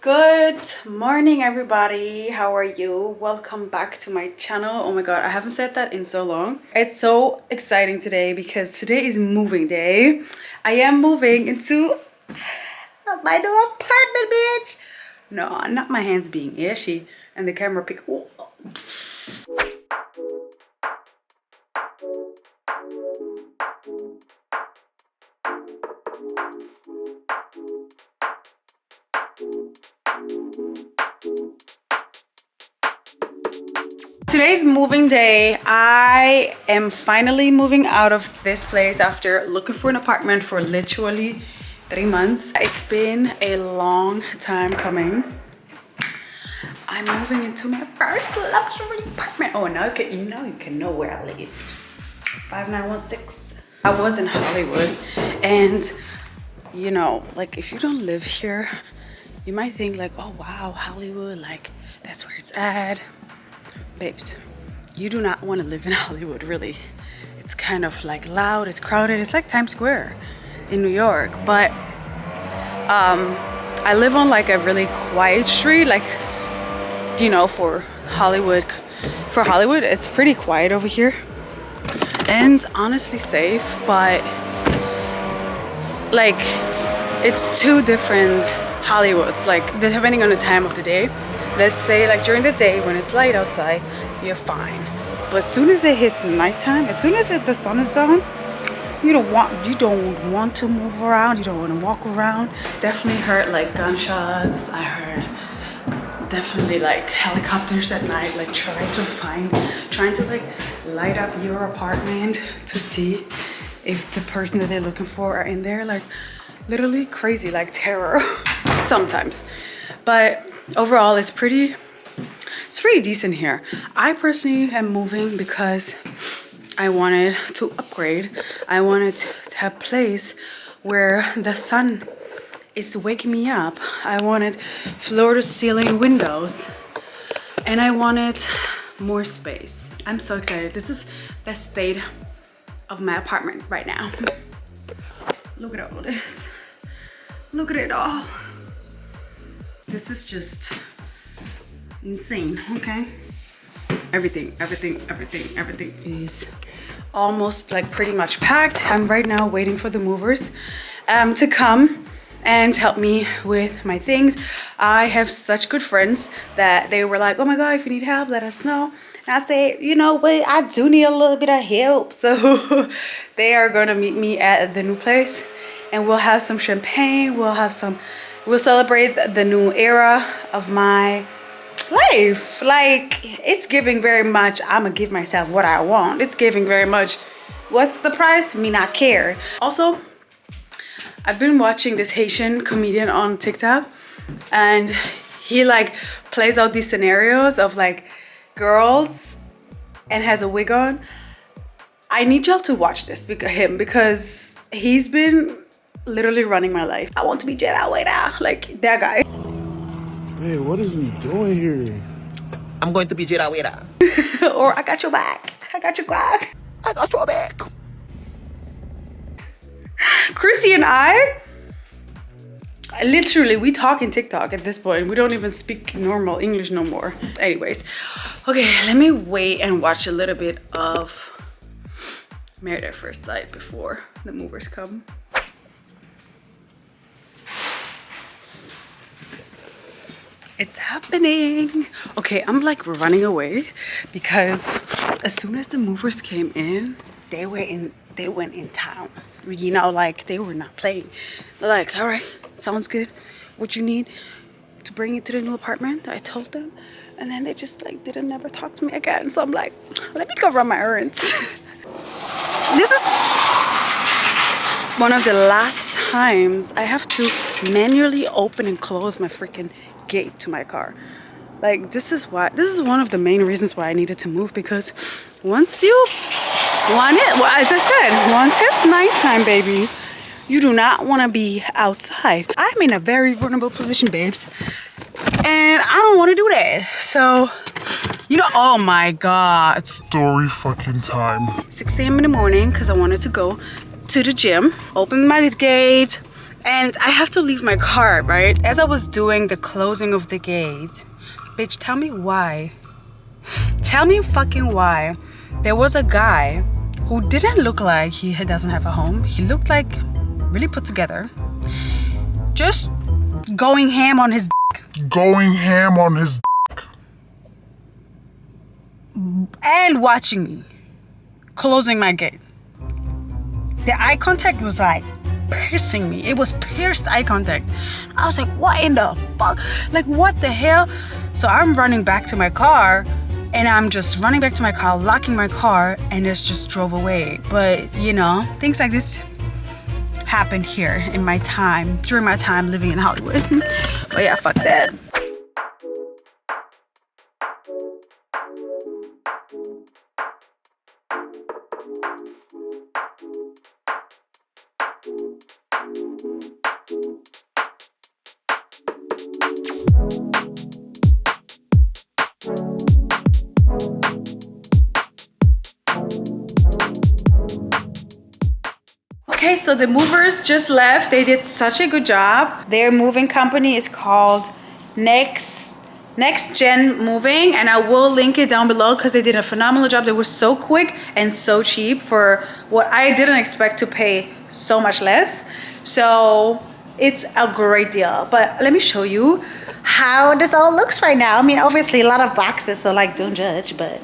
Good morning, everybody. How are you? Welcome back to my channel. Oh my god, I haven't said that in so long. It's so exciting today because today is moving day. I am moving into my new apartment, bitch. No, not my hands being ashy and the camera pick. Ooh. Today's moving day. I am finally moving out of this place after looking for an apartment for literally 3 months. It's been a long time coming. I'm moving into my first luxury apartment. Oh, now you can know where I live. 5916. I was in Hollywood, and you know, like if you don't live here, you might think like, oh wow, Hollywood, like that's where it's at. Babes, you do not want to live in Hollywood, really. It's kind of like loud, it's crowded, it's like Times Square in New York. But I live on like a really quiet street, like, you know, for Hollywood, it's pretty quiet over here. And honestly safe, but like it's two different Hollywoods, like depending on the time of the day. Let's say like during the day when it's light outside, you're fine. But as soon as it hits nighttime, as soon as the sun is down, you don't want to move around, you don't want to walk around. Definitely heard like gunshots. I heard definitely like helicopters at night, like trying to like light up your apartment to see if the person that they're looking for are in there. Like literally crazy, like terror sometimes. But overall, it's pretty decent here. I personally am moving because I wanted to upgrade. I wanted to have a place where the sun is waking me up. I wanted floor-to-ceiling windows, and I wanted more space. I'm so excited. This is the state of my apartment right now. Look at all this. Look at it all. This is just insane, okay? Everything is almost like pretty much packed. I'm right now waiting for the movers to come and help me with my things. I have such good friends that they were like, oh my god, if you need help, let us know. And I say, you know what, I do need a little bit of help. So they are gonna meet me at the new place, and we'll have some champagne, we'll celebrate the new era of my life. Like, it's giving very much, I'm gonna give myself what I want. It's giving very much, what's the price? Me not care. Also, I've been watching this Haitian comedian on TikTok, and he like plays out these scenarios of like girls and has a wig on. I need y'all to watch this because he's been literally running my life. I want to be Jedi waiter, like that guy. Hey, what is we doing here? I'm going to be Jedi waiter. Or I got your back. I got your back. I got your back. Chrissy and I literally, we talk in TikTok at this point. We don't even speak normal English no more. Anyways, okay, let me wait and watch a little bit of Married at First Sight before the movers come. It's happening. Okay, I'm like running away because as soon as the movers came in, they went in town. You know, like they were not playing. They're like, all right, sounds good. What you need to bring you to the new apartment? I told them, and then they just like didn't never talk to me again. So I'm like, let me go run my errands. This is one of the last times I have to manually open and close my freaking gate to my car. Like this is one of the main reasons why I needed to move, because once you want it, well, as I said, once it's nighttime, baby, you do not want to be outside. I'm in a very vulnerable position, babes, and I don't want to do that. So, you know, oh my god, Story fucking time. 6 a.m. in the morning because I wanted to go to the gym. Open my gate, And I have to leave my car, right? As I was doing the closing of the gate, bitch, tell me why. Tell me fucking why there was a guy who didn't look like he doesn't have a home. He looked like really put together. Just going ham on his dick. Going ham on his And watching me closing my gate. The eye contact was like piercing me. It was pierced eye contact. I was like, what in the fuck? Like, what the hell? So I'm running back to my car, and I'm just running back to my car, locking my car, and it just drove away. But you know, things like this happened here in my time, during my time living in Hollywood. But yeah, fuck that. Okay, so the movers just left. They did such a good job. Their moving company is called Next Gen Moving, and I will link it down below because they did a phenomenal job. They were so quick and so cheap for what I didn't expect to pay so much less. So it's a great deal. But let me show you how this all looks right now. I mean, obviously a lot of boxes, so like don't judge, but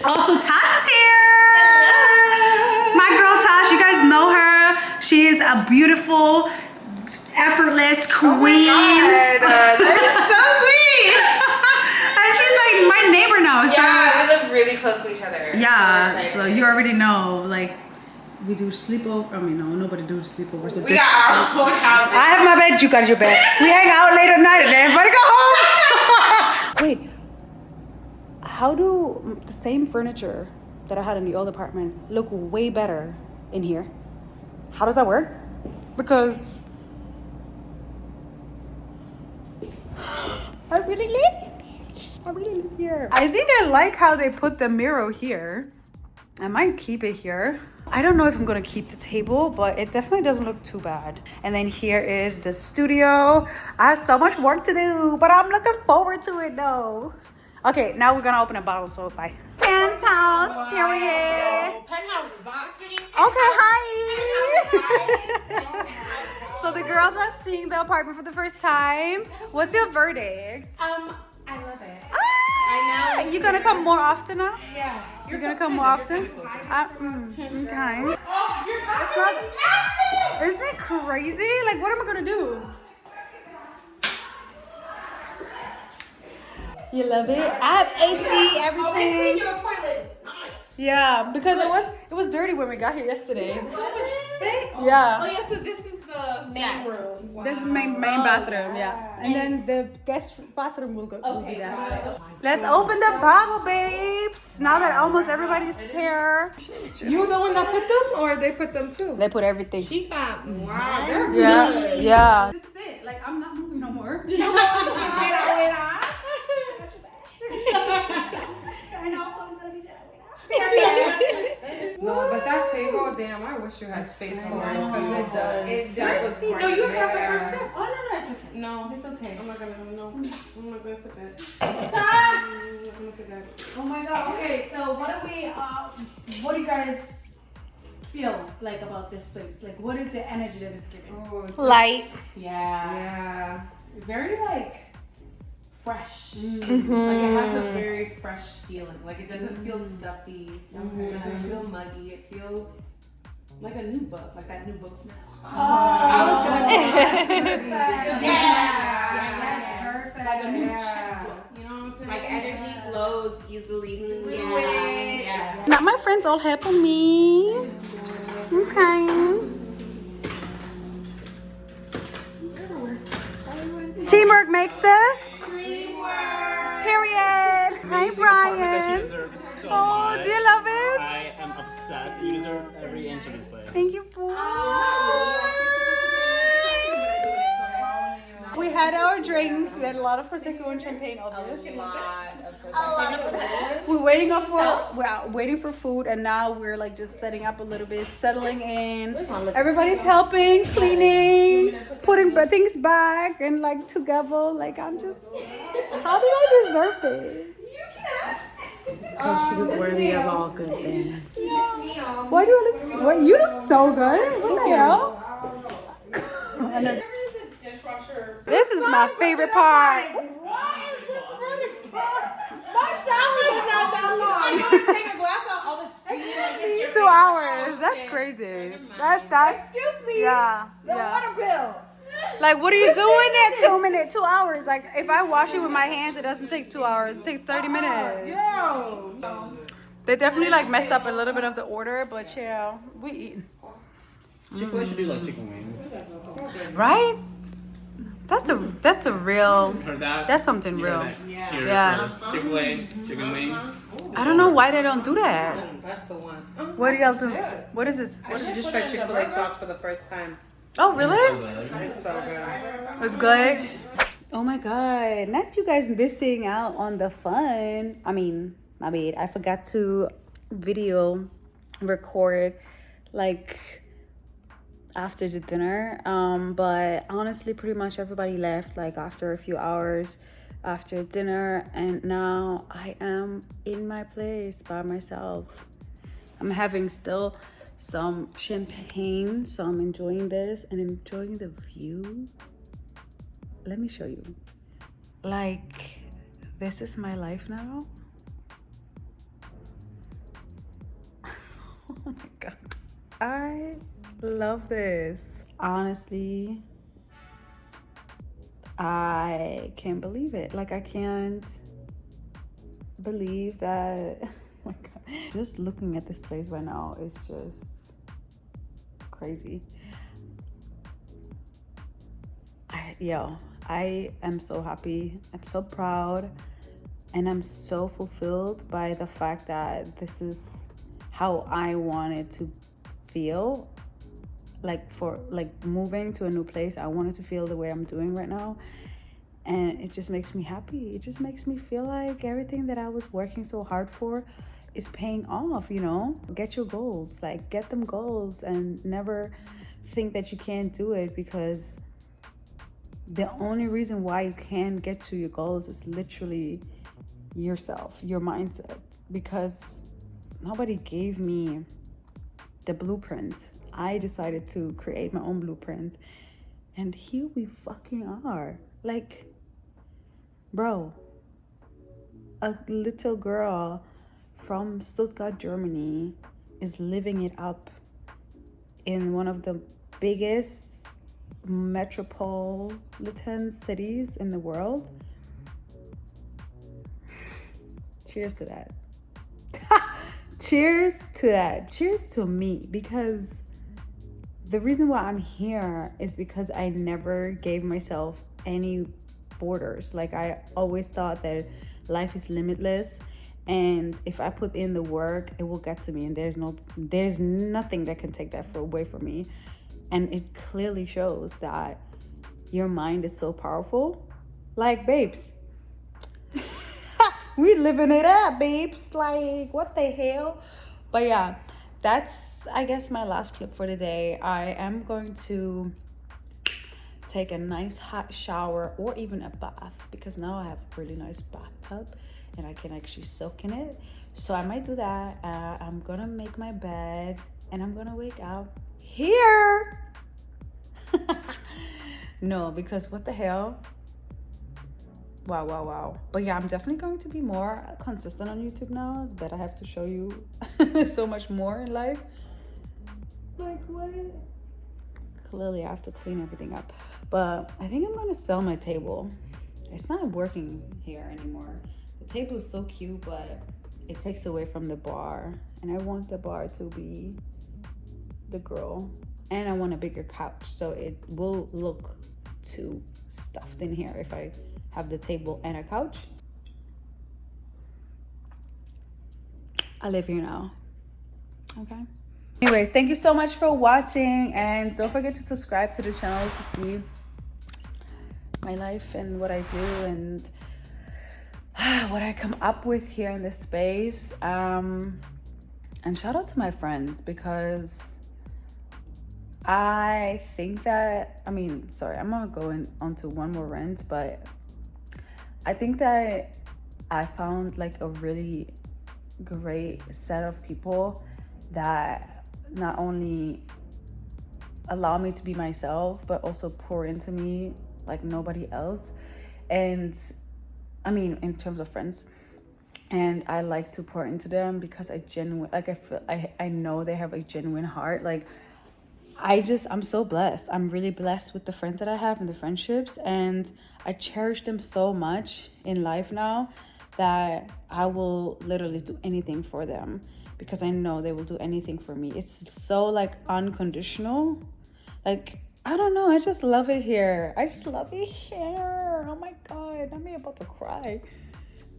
also Tasha's here. My girl Tash, you guys know her. She is a beautiful, effortless queen. That is so sweet. And she's like my neighbor now. So Yeah, we live really close to each other. yeah, so you already know, like, we do sleepover. I mean, no, nobody do sleepovers. We got our own house. I have my bed, you got your bed. We hang out late at night and everybody go home. Wait, how do the same furniture that I had in the old apartment look way better in here? How does that work? Because I really live it. I really live here. I think I like how they put the mirror here. I might keep it here. I don't know if I'm gonna keep the table, but it definitely doesn't look too bad. And then here is the studio. I have so much work to do, but I'm looking forward to it though. Okay, now we're gonna open a bottle, so bye. Penthouse, period. Penthouse boxing. Okay, hi. So the girls are seeing the apartment for the first time. What's your verdict? I love it. Ah, you gonna come more often now? Yeah. You're gonna come more often? Okay. Oh, your house is massive. Isn't it crazy? Like, what am I gonna do? You love it? I have AC, everything. Your toilet. Nice. Yeah, because it was dirty when we got here yesterday. So much space. Yeah. Oh yeah, so this is the main room. This is main bathroom, yeah. And then the guest bathroom will be there. Let's open the bottle, babes. Now that almost everybody's here. You were the one that put them, or they put them too? They put everything. She thought, wow, they're Yeah, yeah. This is it. Like, I'm not moving no more. And also I'm gonna be No, but that table, damn, I wish you had space for it, because it does. It does. look No, you great. have the first sip. Oh no, it's okay. No, It's okay. I'm not gonna sip that. I'm not gonna sip that. Oh my god. Okay, so what do you guys feel like about this place? Like, what is the energy that it's giving? Oh, it's Light. Yeah. yeah. Very like fresh. Like it has a very fresh feeling. Like it doesn't feel stuffy. It doesn't feel muggy. It feels like a new book, like that new book smell. I was gonna say Yeah. Perfect. Like a new Yeah. check book. You know what I'm saying? Like energy flows easily. Yeah. Now my friends all helping me. Okay. Teamwork makes the period. Hi, Brian. Oh, do you love it? I am obsessed. You deserve every inch of this place. Thank you, boy. We had our drinks. We had a lot of prosecco and champagne, obviously. We're waiting for food, and now we're like just setting up a little bit, settling in. Everybody's helping, cleaning, putting things back, and like together. Like I'm just, how do I deserve this? Because she was worthy of all good things. Why do I look? You look so good. What the hell? This is my favorite part. Why is this running for? My shower is not that long. I want to take a glass out all the steam. 2 hours. That's crazy. That's. Excuse me. Yeah. The water bill. Like, what are you doing at 2 hours? Like, if I wash it with my hands, it doesn't take 2 hours. It takes 30 minutes. Yo. They definitely like messed up a little bit of the order, but yeah, we eating. Chick-fil-A should do like chicken wings. Right? That's a real. Heard that? That's something You heard real. that here Yeah. first. Chick-fil-A, chicken wings. I don't know why they don't do that. That's the one. What do y'all do? What is this? I just tried Chick-fil-A sauce for the first time. Oh, really? It's so good. It's good. Oh my god! Not you guys missing out on the fun. I mean, my bad. I forgot to video record like after the dinner. But honestly, pretty much everybody left like after a few hours after dinner, and now I am in my place by myself. I'm having still some champagne, so I'm enjoying this and enjoying the view. Let me show you. Like, this is my life now. Oh my god, I love this. Honestly, I can't believe it. Like, I can't believe that. Oh my god, just looking at this place right now is just crazy. I am so happy. I'm so proud, and I'm so fulfilled by the fact that this is how I wanted to feel. Like, for like moving to a new place, I wanted to feel the way I'm doing right now, and it just makes me happy. It just makes me feel like everything that I was working so hard for is paying off, you know? Get your goals, like get them goals, and never think that you can't do it, because the only reason why you can't get to your goals is literally yourself, your mindset, because nobody gave me the blueprint. I decided to create my own blueprint, and here we fucking are. Like, bro, a little girl from Stuttgart, Germany is living it up in one of the biggest metropolitan cities in the world. Cheers to that. Cheers to that. Cheers to me, because the reason why I'm here is because I never gave myself any borders. Like, I always thought that life is limitless, and if I put in the work, it will get to me, and there's nothing that can take that away from me. And it clearly shows that your mind is so powerful. Like, babes, we living it up, babes. Like, what the hell? But yeah, that's, I guess, my last clip for today. I am going to take a nice hot shower, or even a bath, because now I have a really nice bathtub and I can actually soak in it. So I might do that. I'm gonna make my bed, and I'm gonna wake up here. No, because what the hell? Wow. But yeah, I'm definitely going to be more consistent on YouTube now that I have to show you so much more in life. Like, what? Clearly I have to clean everything up. But I think I'm gonna sell my table. It's not working here anymore. The table is so cute, but it takes away from the bar, and I want the bar to be the girl. And I want a bigger couch, so it will look too stuffed in here if I have the table and a couch. I live here now. Okay. Anyways, thank you so much for watching, and don't forget to subscribe to the channel to see my life and what I do and what I come up with here in this space. And shout out to my friends, because I think that, I'm gonna go onto one more rant, but I think that I found like a really great set of people that not only allow me to be myself, but also pour into me like nobody else. And in terms of friends, and I like to pour into them because I know they have a genuine heart. Like I'm so blessed. I'm really blessed with the friends that I have and the friendships, and I cherish them so much in life now that I will literally do anything for them, because I know they will do anything for me. It's so like unconditional. Like, I don't know, I just love it here. Oh my God, I'm about to cry.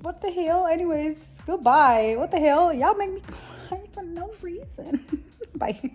What the hell? Anyways, goodbye. What the hell? Y'all make me cry for no reason. Bye.